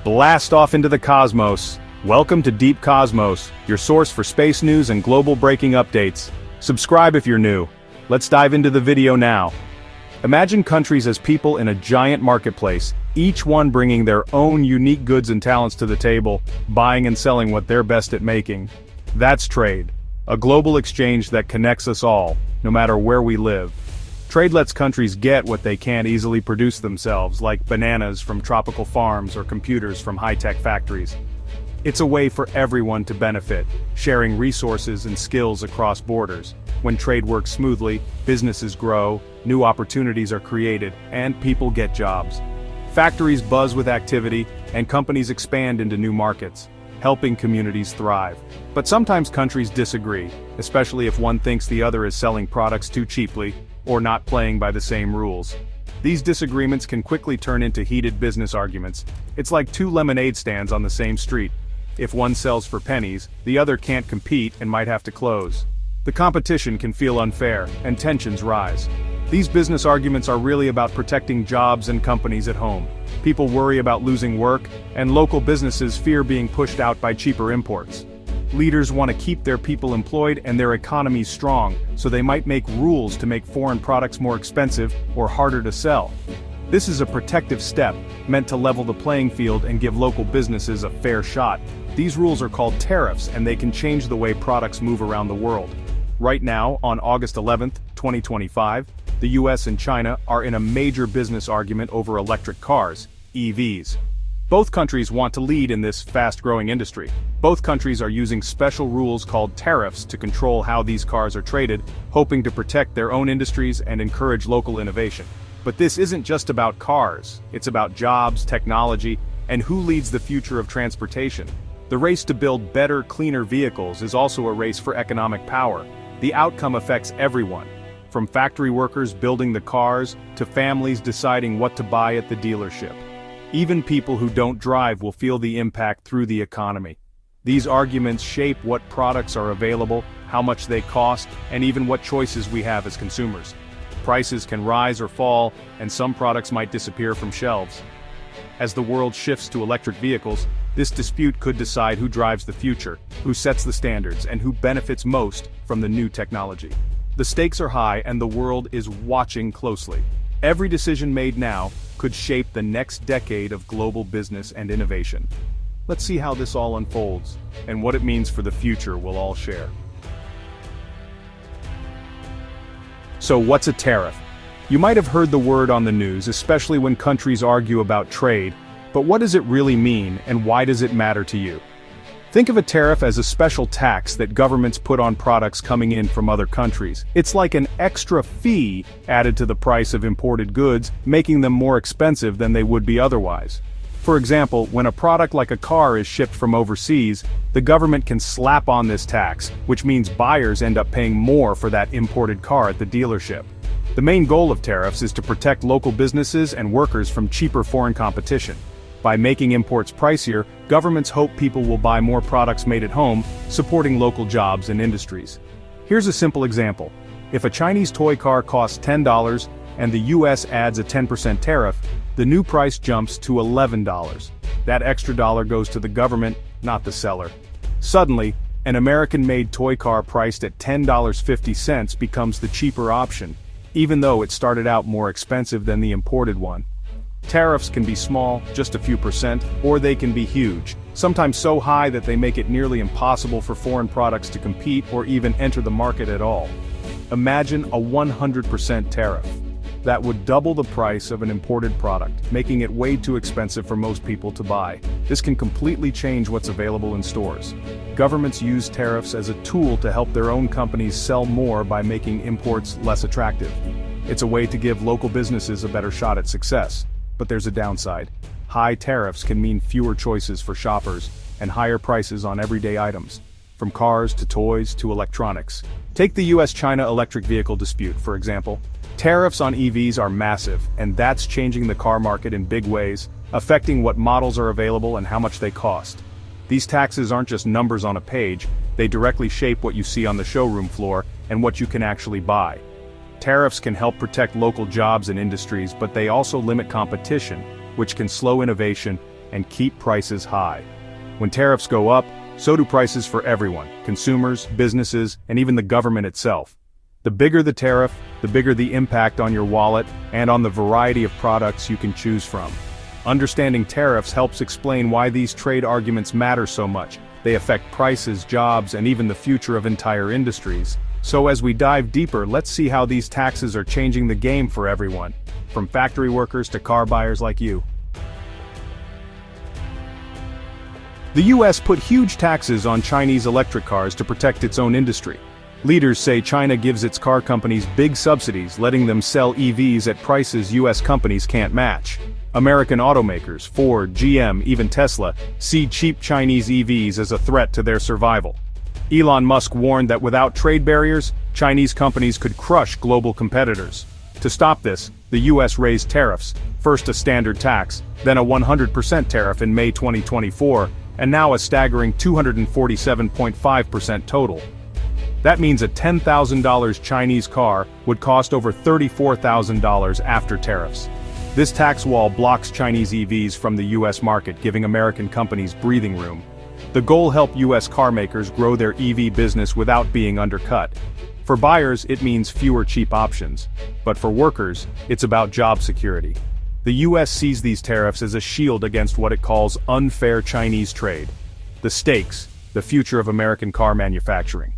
Blast off into the cosmos. Welcome to Deep Cosmos, your source for space news and global breaking updates. Subscribe if you're new. Let's dive into the video now. Imagine countries as people in a giant marketplace, each one bringing their own unique goods and talents to the table, buying and selling what they're best at making. That's trade, a global exchange that connects us all, no matter where we live. Trade lets countries get what they can't easily produce themselves, like bananas from tropical farms or computers from high-tech factories. It's a way for everyone to benefit, sharing resources and skills across borders. When trade works smoothly, businesses grow, new opportunities are created, and people get jobs. Factories buzz with activity, and companies expand into new markets, helping communities thrive. But sometimes countries disagree, especially if one thinks the other is selling products too cheaply, or not playing by the same rules. These disagreements can quickly turn into heated business arguments. It's like two lemonade stands on the same street. If one sells for pennies, the other can't compete and might have to close. The competition can feel unfair, and tensions rise. These business arguments are really about protecting jobs and companies at home. People worry about losing work, and local businesses fear being pushed out by cheaper imports. Leaders want to keep their people employed and their economies strong, so they might make rules to make foreign products more expensive or harder to sell. This is a protective step, meant to level the playing field and give local businesses a fair shot. These rules are called tariffs, and they can change the way products move around the world. Right now, on August 11, 2025, the US and China are in a major business argument over electric cars, EVs. Both countries want to lead in this fast-growing industry. Both countries are using special rules called tariffs to control how these cars are traded, hoping to protect their own industries and encourage local innovation. But this isn't just about cars, it's about jobs, technology, and who leads the future of transportation. The race to build better, cleaner vehicles is also a race for economic power. The outcome affects everyone, from factory workers building the cars to families deciding what to buy at the dealership. Even people who don't drive will feel the impact through the economy. These arguments shape what products are available, how much they cost, and even what choices we have as consumers. Prices can rise or fall, and some products might disappear from shelves. As the world shifts to electric vehicles, this dispute could decide who drives the future, who sets the standards, and who benefits most from the new technology. The stakes are high, and the world is watching closely. Every decision made now could shape the next decade of global business and innovation. Let's see how this all unfolds, and what it means for the future we'll all share. So what's a tariff? You might have heard the word on the news, especially when countries argue about trade, but what does it really mean, and why does it matter to you? Think of a tariff as a special tax that governments put on products coming in from other countries. It's like an extra fee added to the price of imported goods, making them more expensive than they would be otherwise. For example, when a product like a car is shipped from overseas, the government can slap on this tax, which means buyers end up paying more for that imported car at the dealership. The main goal of tariffs is to protect local businesses and workers from cheaper foreign competition. By making imports pricier, governments hope people will buy more products made at home, supporting local jobs and industries. Here's a simple example. If a Chinese toy car costs $10 and the US adds a 10% tariff, the new price jumps to $11. That extra dollar goes to the government, not the seller. Suddenly, an American-made toy car priced at $10.50 becomes the cheaper option, even though it started out more expensive than the imported one. Tariffs can be small, just a few percent, or they can be huge, sometimes so high that they make it nearly impossible for foreign products to compete or even enter the market at all. Imagine a 100% tariff. That would double the price of an imported product, making it way too expensive for most people to buy. This can completely change what's available in stores. Governments use tariffs as a tool to help their own companies sell more by making imports less attractive. It's a way to give local businesses a better shot at success. But there's a downside. High tariffs can mean fewer choices for shoppers, and higher prices on everyday items, from cars to toys to electronics. Take the US-China electric vehicle dispute, for example. Tariffs on EVs are massive, and that's changing the car market in big ways, affecting what models are available and how much they cost. These taxes aren't just numbers on a page, they directly shape what you see on the showroom floor and what you can actually buy. Tariffs can help protect local jobs and industries, but they also limit competition, which can slow innovation and keep prices high. When tariffs go up, so do prices for everyone, consumers, businesses, and even the government itself. The bigger the tariff, the bigger the impact on your wallet and on the variety of products you can choose from. Understanding tariffs helps explain why these trade arguments matter so much. They affect prices, jobs, and even the future of entire industries. So as we dive deeper, let's see how these taxes are changing the game for everyone, from factory workers to car buyers like you. The US put huge taxes on Chinese electric cars to protect its own industry. Leaders say China gives its car companies big subsidies, letting them sell EVs at prices US companies can't match. American automakers, Ford, GM, even Tesla, see cheap Chinese EVs as a threat to their survival. Elon Musk warned that without trade barriers, Chinese companies could crush global competitors. To stop this, the US raised tariffs, first a standard tax, then a 100% tariff in May 2024, and now a staggering 247.5% total. That means a $10,000 Chinese car would cost over $34,000 after tariffs. This tax wall blocks Chinese EVs from the US market, giving American companies breathing room. The goal helps US car makers grow their EV business without being undercut. For buyers, it means fewer cheap options. But for workers, it's about job security. The US sees these tariffs as a shield against what it calls unfair Chinese trade. The stakes, the future of American car manufacturing.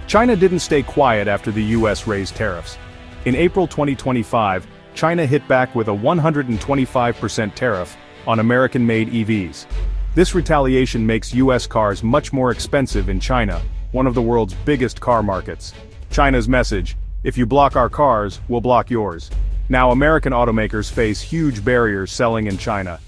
China didn't stay quiet after the US raised tariffs. In April 2025, China hit back with a 125% tariff on American-made EVs. This retaliation makes US cars much more expensive in China, one of the world's biggest car markets. China's message: if you block our cars, we'll block yours. Now American automakers face huge barriers selling in China.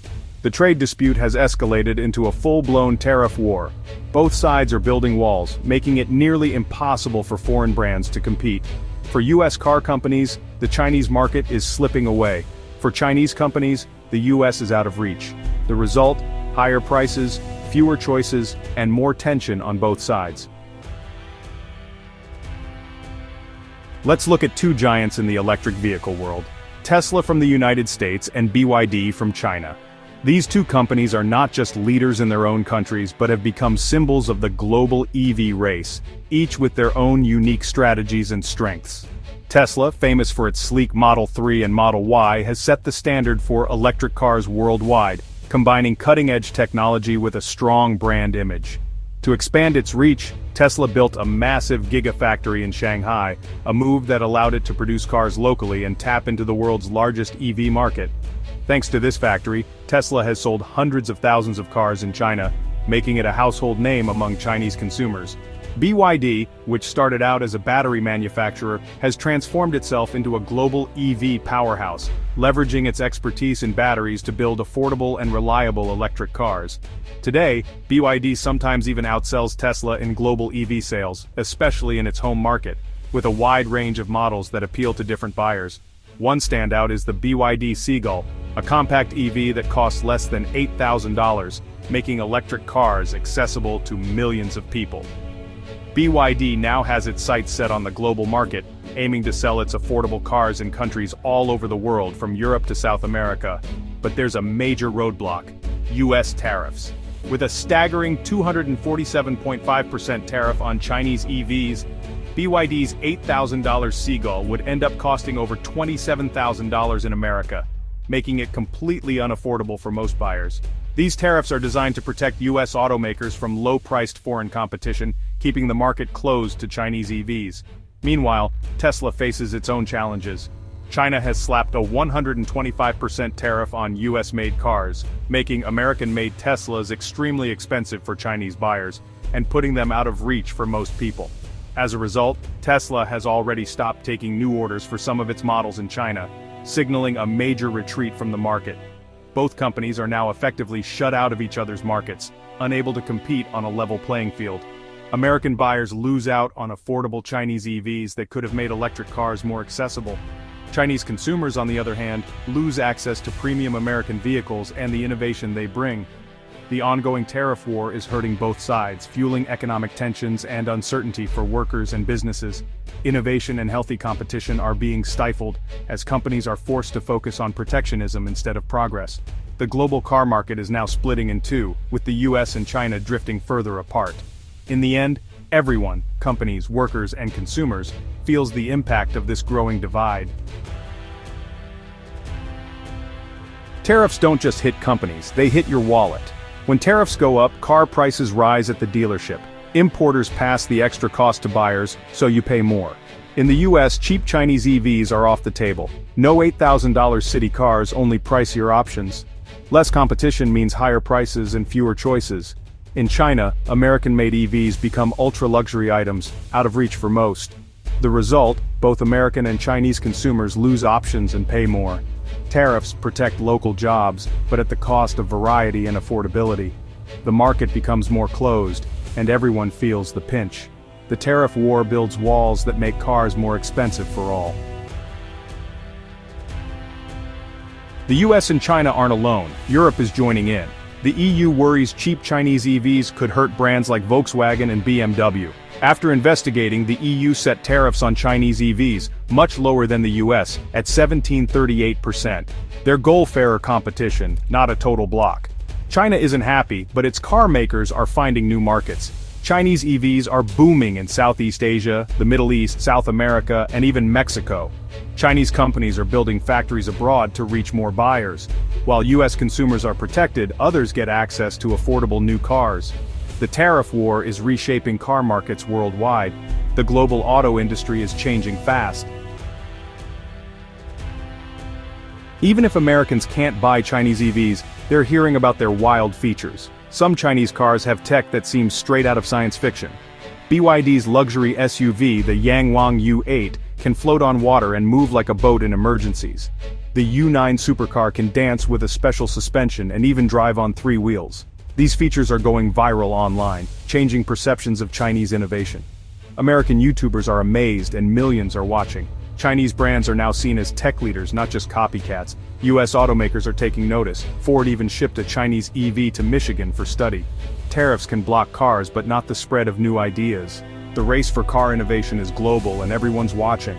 The trade dispute has escalated into a full-blown tariff war. Both sides are building walls, making it nearly impossible for foreign brands to compete. For US car companies, the Chinese market is slipping away. For Chinese companies, the US is out of reach. The result? Higher prices, fewer choices, and more tension on both sides. Let's look at two giants in the electric vehicle world: Tesla from the United States and BYD from China. These two companies are not just leaders in their own countries but have become symbols of the global EV race, each with their own unique strategies and strengths. Tesla, famous for its sleek Model 3 and Model Y, has set the standard for electric cars worldwide, combining cutting-edge technology with a strong brand image. To expand its reach, Tesla built a massive gigafactory in Shanghai, a move that allowed it to produce cars locally and tap into the world's largest EV market. Thanks to this factory, Tesla has sold hundreds of thousands of cars in China, making it a household name among Chinese consumers. BYD, which started out as a battery manufacturer, has transformed itself into a global EV powerhouse, leveraging its expertise in batteries to build affordable and reliable electric cars. Today, BYD sometimes even outsells Tesla in global EV sales, especially in its home market, with a wide range of models that appeal to different buyers. One standout is the BYD Seagull, a compact EV that costs less than $8,000, making electric cars accessible to millions of people. BYD now has its sights set on the global market, aiming to sell its affordable cars in countries all over the world, from Europe to South America. But there's a major roadblock: US tariffs. With a staggering 247.5% tariff on Chinese EVs, BYD's $8,000 Seagull would end up costing over $27,000 in America, making it completely unaffordable for most buyers. These tariffs are designed to protect US automakers from low-priced foreign competition, keeping the market closed to Chinese EVs. Meanwhile, Tesla faces its own challenges. China has slapped a 125% tariff on US-made cars, making American-made Teslas extremely expensive for Chinese buyers, and putting them out of reach for most people. As a result, Tesla has already stopped taking new orders for some of its models in China, signaling a major retreat from the market. Both companies are now effectively shut out of each other's markets, unable to compete on a level playing field. American buyers lose out on affordable Chinese EVs that could have made electric cars more accessible. Chinese consumers, on the other hand, lose access to premium American vehicles and the innovation they bring. The ongoing tariff war is hurting both sides, fueling economic tensions and uncertainty for workers and businesses. Innovation and healthy competition are being stifled, as companies are forced to focus on protectionism instead of progress. The global car market is now splitting in two, with the US and China drifting further apart. In the end, everyone, companies, workers, and consumers, feels the impact of this growing divide. Tariffs don't just hit companies, they hit your wallet. When tariffs go up, car prices rise at the dealership. Importers pass the extra cost to buyers, so you pay more. In the US, cheap Chinese EVs are off the table. No $8,000 city cars, only pricier options. Less competition means higher prices and fewer choices. In China, American-made EVs become ultra-luxury items, out of reach for most. The result, both American and Chinese consumers lose options and pay more. Tariffs protect local jobs, but at the cost of variety and affordability. The market becomes more closed, and everyone feels the pinch. The tariff war builds walls that make cars more expensive for all. The US and China aren't alone, Europe is joining in. The EU worries cheap Chinese EVs could hurt brands like Volkswagen and BMW. After investigating, the EU set tariffs on Chinese EVs, much lower than the US, at 17.38%. Their goal: fairer competition, not a total block. China isn't happy, but its car makers are finding new markets. Chinese EVs are booming in Southeast Asia, the Middle East, South America, and even Mexico. Chinese companies are building factories abroad to reach more buyers. While US consumers are protected, others get access to affordable new cars. The tariff war is reshaping car markets worldwide. The global auto industry is changing fast. Even if Americans can't buy Chinese EVs, they're hearing about their wild features. Some Chinese cars have tech that seems straight out of science fiction. BYD's luxury SUV, the Yangwang U8, can float on water and move like a boat in emergencies. The U9 supercar can dance with a special suspension and even drive on 3 wheels. These features are going viral online, changing perceptions of Chinese innovation. American YouTubers are amazed and millions are watching. Chinese brands are now seen as tech leaders, not just copycats. US automakers are taking notice. Ford even shipped a Chinese EV to Michigan for study. Tariffs can block cars, but not the spread of new ideas. The race for car innovation is global and everyone's watching.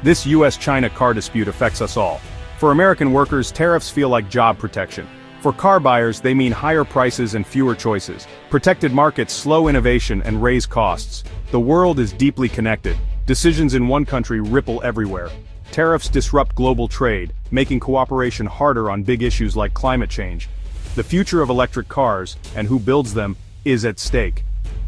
This US-China car dispute affects us all. For American workers, tariffs feel like job protection. For car buyers, they mean higher prices and fewer choices. Protected markets slow innovation and raise costs. The world is deeply connected. Decisions in one country ripple everywhere. Tariffs disrupt global trade, making cooperation harder on big issues like climate change. The future of electric cars, and who builds them, is at stake.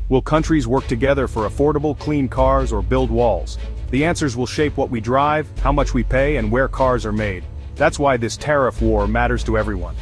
Will countries work together for affordable, clean cars or build walls? The answers will shape what we drive, how much we pay, and where cars are made. That's why this tariff war matters to everyone.